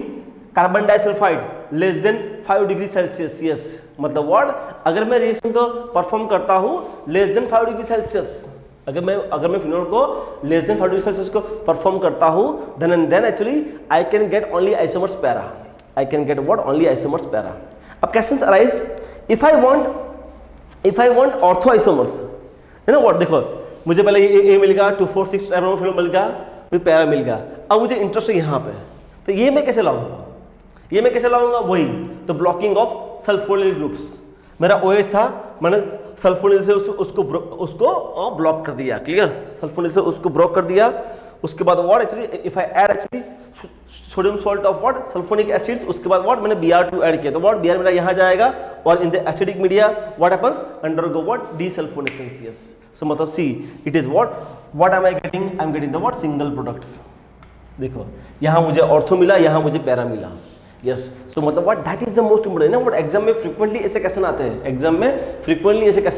carbon disulphide less than 5 degree Celsius. Yes. मतलब what अगर मैं रिएक्शन को परफॉर्म करता हूं लेस देन 5 डिग्री सेल्सियस, अगर मैं फिनोल को less than 5 degree Celsius को परफॉर्म करता हूं then actually I can get only isomers para. I can get what only isomers para. अब questions arise if I want ortho isomers है ना. What देखो मुझे पहले ये मिल गया 2,4,6 ट्राइब्रोमोफिनोल मिल गया, फिर पैरा मिल गया. अब मुझे इंटरेस्ट है यहाँ पे तो ये मैं कैसे लाऊंगा? वही तो ब्लॉकिंग ऑफ सल्फोनिल ग्रुप्स. मेरा OH था मैंने सल्फोनिल से उसको ब्लॉक कर दिया. क्लियर? सल्फोनिल से उसको ब्लॉक कर दिया. उसके बाद what actually if I add actually sodium salt of what sulphonic acids, उसके बाद व्हाट मैंने Br2 ऐड किया तो व्हाट Br मेरा यहाँ जाएगा और in the acidic media what happens undergo what डीसल्फोनेशन. Yes. So मतलब see it is what am I getting the what single products. देखो यहाँ मुझे ऑर्थो मिला, यहाँ मुझे पैरा मिला. यस. तो मतलब what that is the most important ना. व्हाट एग्जाम में फ्रीक्वेंटली ऐसे क्वेश्चन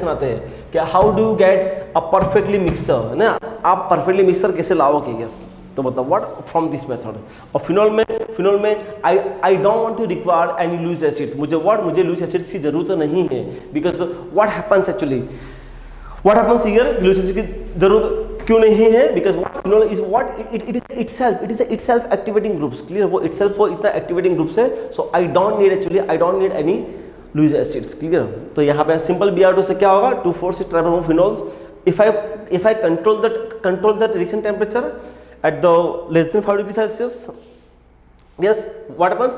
आते हैं. क्या how do get a perfectly mixer ना. आप परफेक्टली मिक्सर कैसे लाओगे? यस. तो मतलब व्हाट फ्रॉम दिस मेथड. और फिनोल में I don't want to require any Lewis acids. मुझे लूज एसिड्स की जरूरत नहीं है. Because what happens here Lewis acid की जरूरत क्यों नहीं है? Because phenol is what it is itself activating groups. Clear? वो इटसेल्फ वो इतना एक्टिवेटिंग ग्रुप्स है. So I don't need any Lewis acids. Clear? तो यहाँ पे सिंपल Br2 से क्या होगा 2,4,6 tribromophenols. If I control the reaction temperature at the less than 5 degrees Celsius, yes, what happens?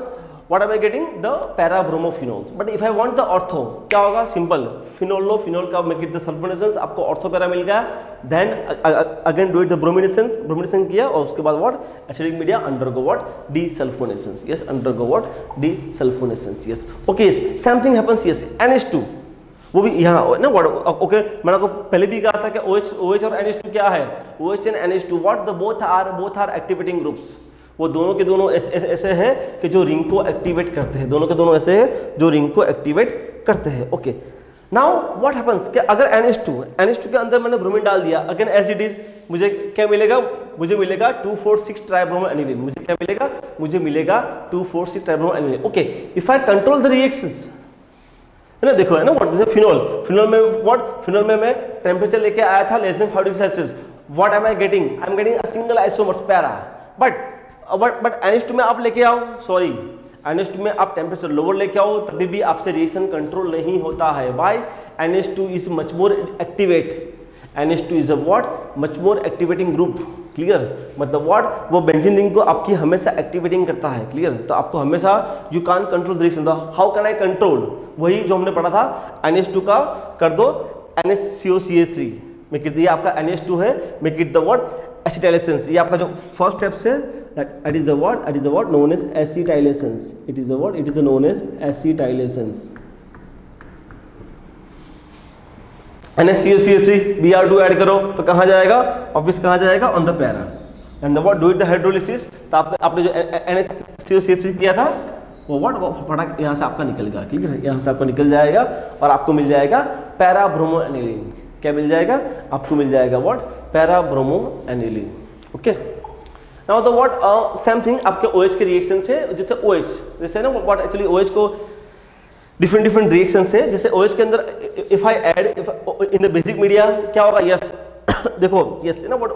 What am I getting? The para-bromophenols. But if I want the ortho, क्या होगा? Simple. Phenol का make it the sulfonescence, आपको ortho para मिल गया. Then again do it the brominescence किया और उसके बाद what? Acidic media undergo what? Desulfonescence. Yes, undergo what? Desulfonescence. Yes. Okay. Yes. Same thing happens. Yes. NH2. वो भी यहाँ ना वर्ड ओके। मैंने आपको पहले भी कहा था कि OH और NH2 क्या है, OH and NH2 what the both are activating groups. वो दोनों के दोनों ऐसे हैं कि जो रिंग को एक्टिवेट करते हैं, दोनों के दोनों ऐसे हैं जो रिंग को एक्टिवेट करते हैं। ओके, नाउ व्हाट हैपेंस कि अगर NH2 के अंदर मैंने ब्रोमीन डाल दिया, अगेन एज इट इज, मुझे क्या मिलेगा, मुझे मिलेगा 2,4,6 ट्राइब्रोमो एनिलीन। मुझे क्या मिलेगा, मुझे मिलेगा 2,4,6 tribromo aniline. Okay, if I control the reactions, है ना, देखो है ना व्हाट, जैसे फिनोल में व्हाट, फिनोल में मैं टेम्परेचर लेके आया था less than 5 degree Celsius, what am I getting, I am getting a single isomers para. But NH2 में आप लेके आओ, सॉरी NH2 में आप टेम्परेचर लोअर लेके आओ, तभी भी आपसे रिएक्शन कंट्रोल नहीं होता है। Why, NH2 is much more activate, NH2 is a what, much more activating group. Clear, मतलब व्हाट, वो बेंजीन रिंग को आपकी हमेशा एक्टिवेटिंग करता है। क्लियर, तो आपको हमेशा you can't control the reaction. How can I control, वही जो हमने पढ़ा था, NH2 का कर दो NaCO3 में कर दिया, आपका NH2 है, मेक इट द व्हाट एसिटाइलेशंस। ये आपका जो फर्स्ट स्टेप्स है, that is the word known as acetylations. It is known as acetylations. NaCO3 Br2 add करो तो कहाँ जाएगा, ऑब्वियस कहाँ जाएगा, on the para. And the what, do it the hydrolysis, तो आपने जो NaCO3 किया था वो व्हाट, वो फटाक यहाँ से आपका निकलेगा। क्लियर है, यहाँ से आपका निकल जाएगा और आपको मिल जाएगा पैरा ब्रोमो एनिलीन। क्या मिल जाएगा, आपको मिल जाएगा what, para bromo aniline. Okay, now the what same thing आपके OH के रिएक्शन से, जैसे OH, जैसे ना व्हाट एक्चुअली OH को डिफरेंट रिएक्शन है। जैसे OH के अंदर if I add in the basic media क्या होगा, यस देखो यस ना व्हाट,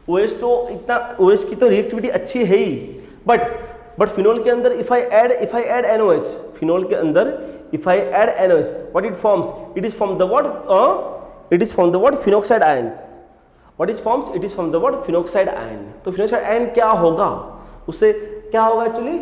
OH तो इतना, OH की तो रिएक्टिविटी अच्छी है ही, बट फिनोल के अंदर if I add NOH, phenol के अंदर if I add NOH, what it forms, it is from the what phenoxide ions. What is forms? It is from the word phenoxide ion. तो phenoxide ion क्या होगा, उससे क्या होगा actually,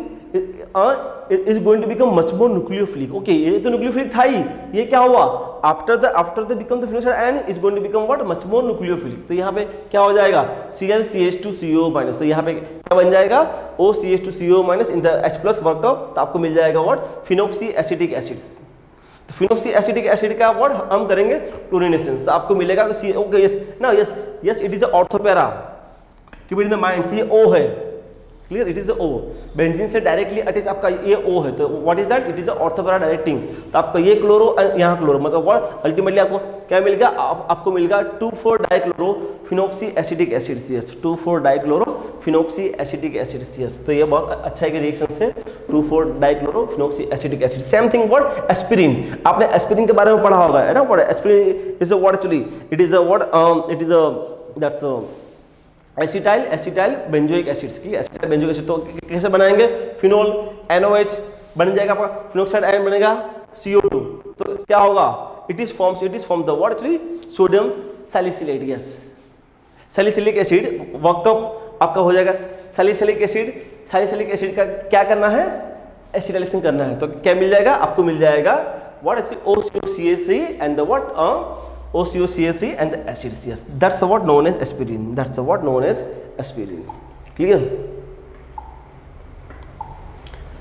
is going to become much more nucleophilic. Okay, ये तो nucleophilic था ही, ये क्या हुआ, after the become the phenoxide ion is going to become what, much more nucleophilic. तो यहाँ पे क्या हो जाएगा, ClCH2CO-, तो यहाँ पे क्या बन जाएगा, OCH2CO- in the H+ workup, तो आपको मिल जाएगा what, phenoxyacetic acids। तो फिनोक्सीएसिटिक एसिड का व्हाट हम करेंगे, क्लोरीनेशन, तो आपको मिलेगा ओके, यस ना, yes it is a ortho para, keep it in the mind, ये O है। Clear, it is O, benzene से डायरेक्टली अटैच आपका ये O है, तो what is that, it is a ortho para directing. तो आपका ये क्लोरो, यहाँ क्लोरो, मतलब व्हाट अल्टीमेटली आपको क्या मिलेगा, आपको मिलेगा 2,4-डाइक्लोरो फिनोक्सी एसिटिक एसिड CS, 2,4-डाइक्लोरो फिनोक्सी एसिटिक एसिड CS। तो ये बहुत अच्छा एक रिएक्शन है, 2,4-डाइक्लोरो phenoxy acetic acid. Same thing what, aspirin, आपने एस्पिरिन के बारे में पढ़ा होगा, है ना, what aspirin is a what actually, it is a what, it is a that's acetyl benzoic acids की, एसिटाइल बेंजोइक एसिड। तो कैसे बनाएंगे, फिनोल NOH बन जाएगा, आपका फिनोक्साइड आयन बनेगा CO2, तो क्या होगा, it is from the what actually, sodium salicylate. Yes, salicylic acid workup आपका हो जाएगा, सैलिसिलिक एसिड का क्या करना है, एसिटाइलेशन करना है, तो क्या मिल जाएगा, आपको मिल जाएगा what actually OCO3 and the what OCO3 and the acid CS. That's what known as aspirin. That's what known as aspirin. Clear?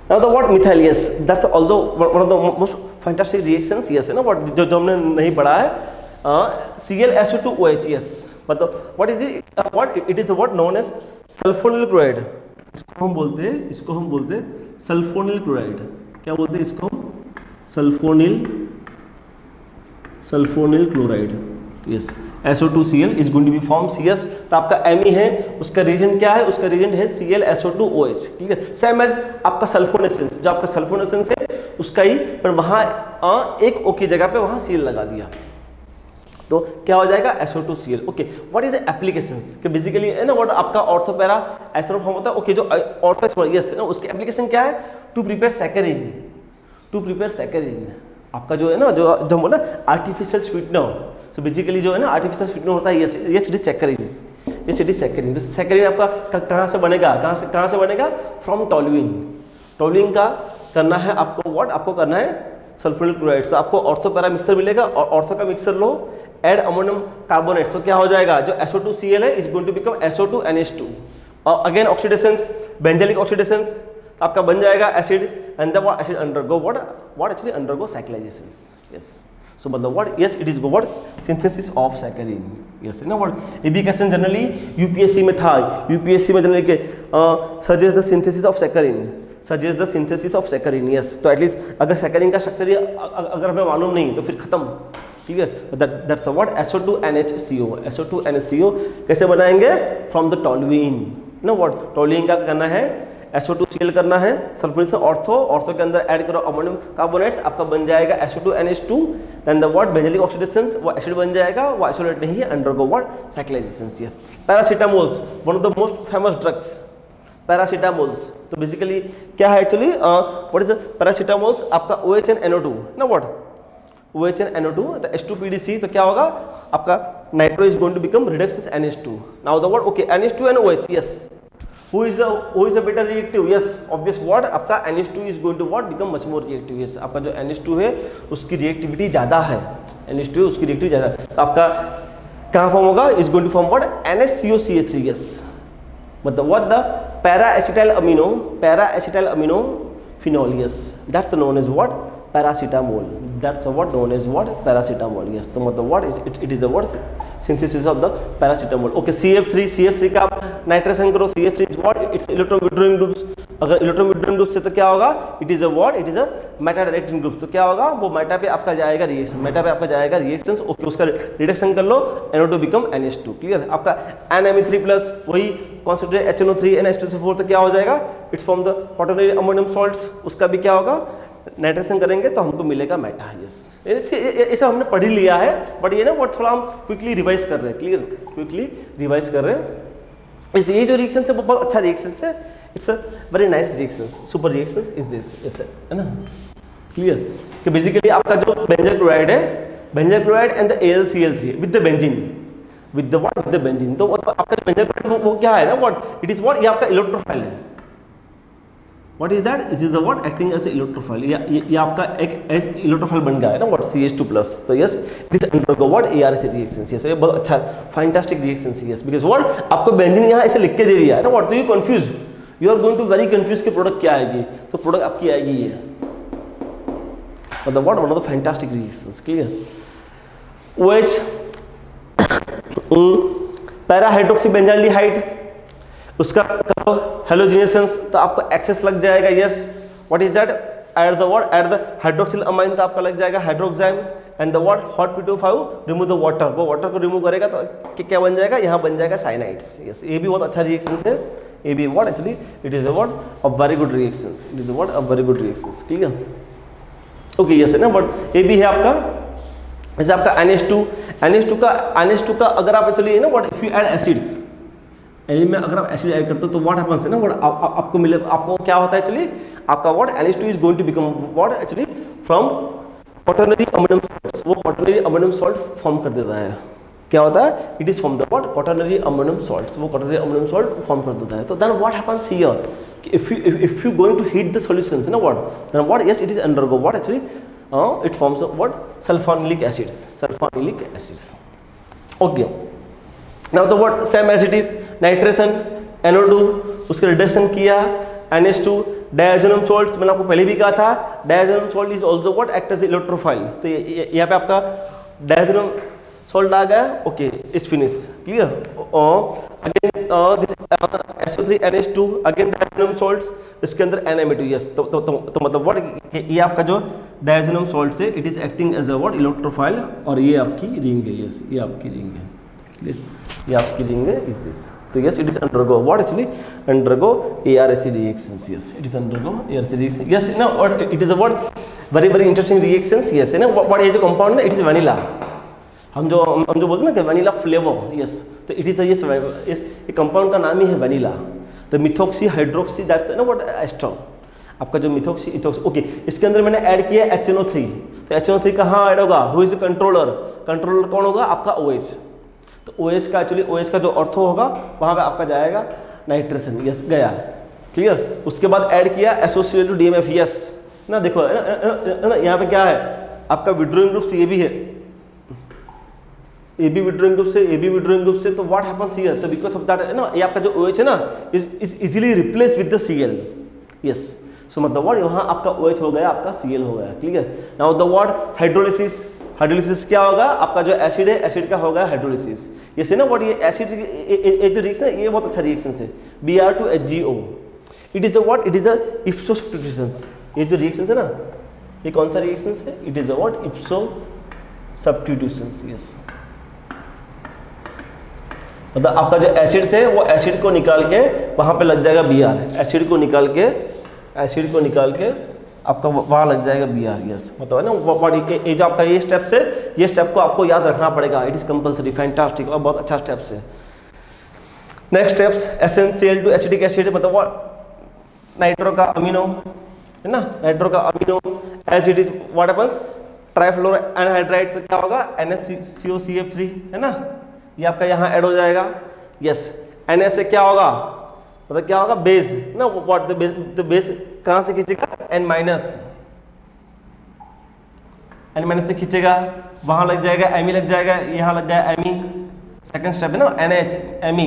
Now the what methyl, yes, that's also one of the most fantastic reactions. Yes, ना what जो हमने नहीं पढ़ा है, ClSO2OH. Yes, मतलब what is it? What it is the what known as sulfonyl chloride. इसको हम बोलते हैं सल्फोनिल क्लोराइड। क्या बोलते हैं इसको, sulphonyl chloride. Yes, SO2Cl is going to be form CS। तो आपका Me है, उसका रीजेंट क्या है, उसका रीजेंट है ClSO2OH। ठीक है, सेम एज आपका सल्फोनेसेंस, जो आपका सल्फोनेसेंस है उसका ही, पर वहाँ एक O की जगह पे वहाँ Cl लगा दिया, तो क्या हो जाएगा SO2Cl। Okay, what is the applications, कि बेसिकली है ना व्हाट आपका ऑर्थोपैरा एस्टर फॉर्म होता है। ओके, जो ऑर्थो, यस ना, उसकी एप्लीकेशन क्या है, टू प्रिपेयर सैकरिन, आपका जो है ना, जो हम बोला आर्टिफिशियल स्वीटनर, तो बेसिकली जो है ना आर्टिफिशियल स्वीटनर होता है, यस इट इज सैकरिन, तो सैकरिन आपका कहाँ से बनेगा, कहाँ से बनेगा, फ्रॉम टोलुइन का करना है आपको, व्हाट आपको करना है सल्फोनिल क्लोराइड। तो आपको ऑर्थोपैरा मिक्सर मिलेगा, और ऑर्थो का मिक्सर लो, ऐड अमोनियम कार्बोनेट, तो क्या हो जाएगा, जो SO2Cl है is going to become SO2NH2, और अगेन ऑक्सीडेशंस, बेंजलिक ऑक्सीडेशंस आपका बन जाएगा acid, and the acid undergo what actually undergo cyclisations. Yes, So but the word yes it is what synthesis of saccharin. Yes ना word ये भी question generally UPSC में था. UPSC में जनरली के suggest the synthesis of saccharin. Suggest the synthesis of saccharin. Yes तो at least अगर saccharin का स्ट्रक्चर अगर हमें मालूम नहीं तो फिर खत्म. ठीक है. That's the word SO2NHCO. SO2NHCO कैसे बनाएंगे? From the toluene. ना what toluene का करना है SO2Cl करना है सल्फर से ऑर्थो के अंदर ऐड करो अमोनियम कार्बोनेट्स आपका बन जाएगा SO2NH2. Then the what benzoic oxidation वो एसिड बन जाएगा वो आइसोलेट नहीं है undergo what cyclisation. Yes paracetamols one of the most famous drugs paracetamols. तो बेसिकली क्या है actually what is the paracetamols आपका OH and NO2 ना व्हाट OH and NO2 तो H2PDC तो क्या होगा आपका nitro is going to become reduction NH2. Now the what okay NH2 and OH. Yes who is a better reactive? Yes obvious what आपका NH2 is going to what become much more reactive. Yes आपका जो NH2 है उसकी reactivity ज़्यादा है. NH2 उसकी reactivity ज़्यादा है तो आपका कहाँ फॉर्म होगा? is going to form what NHCOCH3. yes मतलब what the para acetyl amino phenol. yes that's known as what paracetamol. that's what known as what paracetamol. yes तो मतलब what it is a what synthesis of the paracetamol. okay CF3 का आप nitration करो. CF3 is what it's electron withdrawing groups. अगर electron withdrawing group से तो क्या होगा? It is a what it is a Meta directing group. तो क्या होगा वो मेटा पे आपका जाएगा रिएक्शन. ओके उसका रिडक्शन कर लो NO2 बिकम NH2. क्लियर. आपका NMe3 प्लस वही कॉन्सेंट्रेट HNO3 NH2SO4 तो क्या हो जाएगा? It's from the quaternary ammonium salts. उसका भी क्या होगा? नाइट्रेशन करेंगे तो हमको मिलेगा मेटा. यस इसे हमने पढ़ ही लिया है बट ये ना वो थोड़ा हम क्विकली रिवाइज कर रहे हैं. क्लियर क्विकली रिवाइज कर रहे हैं. ये जो रिएक्शन है वो बहुत अच्छा रिएक्शन है. It's a very nice reaction. Super reaction is this है ना. क्लियर कि बेसिकली आपका जो benzyl chloride and the AlCl3 with the benzene तो आपका बेंजल क्लोराइड वो क्या है ना व्हाट इट इज व्हाट ये आपका इलेक्ट्रोफाइल है. What is that? Is the what acting as electrophile. ये आपका एक इलेक्ट्रोफाइल बन गया है ना व्हाट CH2+. तो yes it is undergo what ARC reaction. Yes ये बहुत अच्छा फैंटास्टिक रिएक्शन है. यस बिकॉज व्हाट आपको बेंजीन यहाँ ऐसे लिख के दे दिया है ना व्हाट तो you confuse you are going to very confuse कि प्रोडक्ट क्या आएगी. तो प्रोडक्ट आपकी आएगी ये मतलब what one of the fantastic reactions. Clear. OH para hydroxy benzaldehyde उसका करो हेलोजिनेशंस तो आपको एक्सेस लग जाएगा. Yes what is that? At the hydroxyl amine तो आपका लग जाएगा hydroxime and the what hot P2O5 remove the water. वो वाटर को रिमूव करेगा तो क्या बन जाएगा? यहाँ बन जाएगा साइनाइड्स. यस ये भी बहुत अच्छा रिएक्शन है. ये भी what actually it is a what a very good reactions. It is what a very good reactions. Clear. Okay yes है ना बट ये भी है आपका जैसे आपका NH2 का अगर आप एक्चुअली ना what if you add acids में अगर आप एसिड ऐड करते हो तो व्हाट हैपेंस है ना व्हाट आपको मिले आपको क्या होता है एक्चुअली आपका what NH2 is going to become what actually from quaternary ammonium salts. वो क्वाटरनरी अमोनियम सॉल्ट फॉर्म कर देता है. क्या होता है? It is from the what quaternary ammonium salts. वो क्वाटरनरी अमोनियम सॉल्ट फॉर्म कर देता है. तो then what happens here if you going to heat the solutions you know what then what yes it is undergo what actually it forms what sulfonyllic acids. Okay now the what same as it is nitration NO2 उसका reduction किया NH2 diazonium salts मैंने आपको पहले भी कहा था diazonium salt is also what act as electrophile. तो यहाँ पे आपका डायजोनियम सॉल्ट आ गया. Okay is finish. Clear. Again SO3NH2 again diazonium salts इसके अंदर NMe2. यस तो मतलब व्हाट ये आपका जो डायजोनियम सॉल्ट है it is acting as a what electrophile और ये आपकी रिंग है. यस ये आपकी रिंग है. क्लियर. ये आपकी रिंग है इज दिस. तो yes it is undergo what actually undergo ARC reactions. yes it is undergo ARC reactions. yes now what it is a what very interesting reactions. yes है ना what ये जो compound है it is vanilla. हम जो बोलते हैं ना कि vanilla flavor. yes तो it is a yes ये compound का नाम ही है vanilla. the methoxy hydroxy that's ना what ester आपका जो मिथोक्सी इथोक्सी. ओके इसके अंदर मैंने ऐड किया HNO3. तो HNO3 कहाँ ऐड होगा? हु इज कंट्रोलर कौन होगा? आपका OH. तो OH का एक्चुअली OH का जो ऑर्थो होगा वहाँ पे आपका जाएगा नाइट्रेशन. यस गया. क्लियर. उसके बाद ऐड किया एसोसिएटेड DMF. यस ना देखो है ना यहाँ पे क्या है आपका विड्रोइंग ग्रुप से ये भी है AB विड्रोइंग ग्रुप से तो व्हाट हैपेंस हियर तो बिकॉज ऑफ दैट है ना ये आपका जो OH है ना is easily replace with the Cl. Yes so मतलब व्हाट यहाँ आपका OH हो गया आपका Cl हो गया. Clear. Now the what hydrolysis hydrolysis क्या होगा, आपका जो एसिड है एसिड का होगा हाइड्रोलिसिस। ये से ना व्हाट, ये एसिड ये जो रिएक्शन है ये बहुत अच्छा रिएक्शन है, Br2HgO। It is a what, it is a इप्सो substitution. ये जो रिएक्शन है ना, ये कौन सा रिएक्शन है, it is a what, ipso substitution. Yes, मतलब आपका जो एसिड है वो एसिड को निकाल के वहां पे लग जाएगा Br, एसिड को निकाल के आपका वहाँ लग जाएगा Br। यस, मतलब है ना ये जो आपका ये स्टेप्स है, ये स्टेप को आपको याद रखना पड़ेगा, इट इज कंपलसरी, फैंटास्टिक, और बहुत अच्छा स्टेप्स है। Next steps, essential to acidic acid, मतलब व्हाट, नाइट्रो का अमीनो है ना, नाइट्रो का amino as it is what happens, trifluoro anhydride, तो क्या होगा NaCO3 है ना, ये आपका यहाँ ऐड हो जाएगा। यस, Na से क्या होगा, मतलब क्या होगा, बेस ना, व्हाट द बेस कहाँ से खींचेगा, N- से खींचेगा, वहां लग जाएगा Me, लग जाएगा, यहाँ लग जाएगा Me, सेकंड स्टेप है ना NH Me।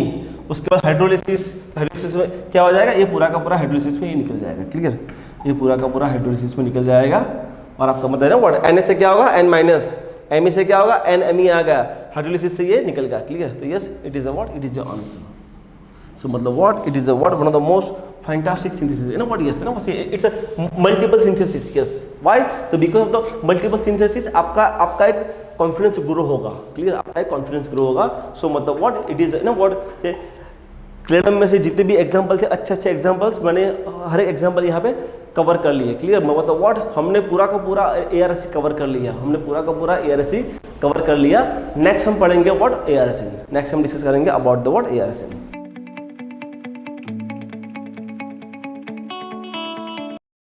उसके बाद हाइड्रोलिसिस, हाइड्रोलिसिस में क्या हो जाएगा, ये पूरा का पूरा हाइड्रोलिसिस में ये निकल जाएगा, क्लियर, ये पूरा का पूरा हाइड्रोलिसिस में निकल जाएगा। और आपका मतलब है ना व्हाट, Na से क्या होगा N-, Me से क्या होगा NMe आ गया, हाइड्रोलिसिस से ये निकल गया, क्लियर। तो yes, it is a what, it is a answer. So मतलब what, it is a what, one of the most fantastic synthesis, ना व्हाट, यस ना, it's a multiple synthesis. Yes, why, तो because of the multiple synthesis आपका एक confidence grow होगा, clear, आपका एक confidence grow होगा। सो मतलब व्हाट, इट इज ना व्हाट, क्लेडम में से जितने भी एग्जाम्पल थे, अच्छे एग्जाम्पल्स मैंने हर एक एग्जाम्पल यहाँ पे कवर कर लिए, क्लियर, मतलब व्हाट, हमने पूरा का पूरा ARSC कवर कर लिया, हमने पूरा का पूरा ARSC कवर कर लिया। नेक्स्ट हम पढ़ेंगे व्हाट, ARSC, नेक्स्ट हम डिस्कस करेंगे अबाउट द व्हाट ARSC।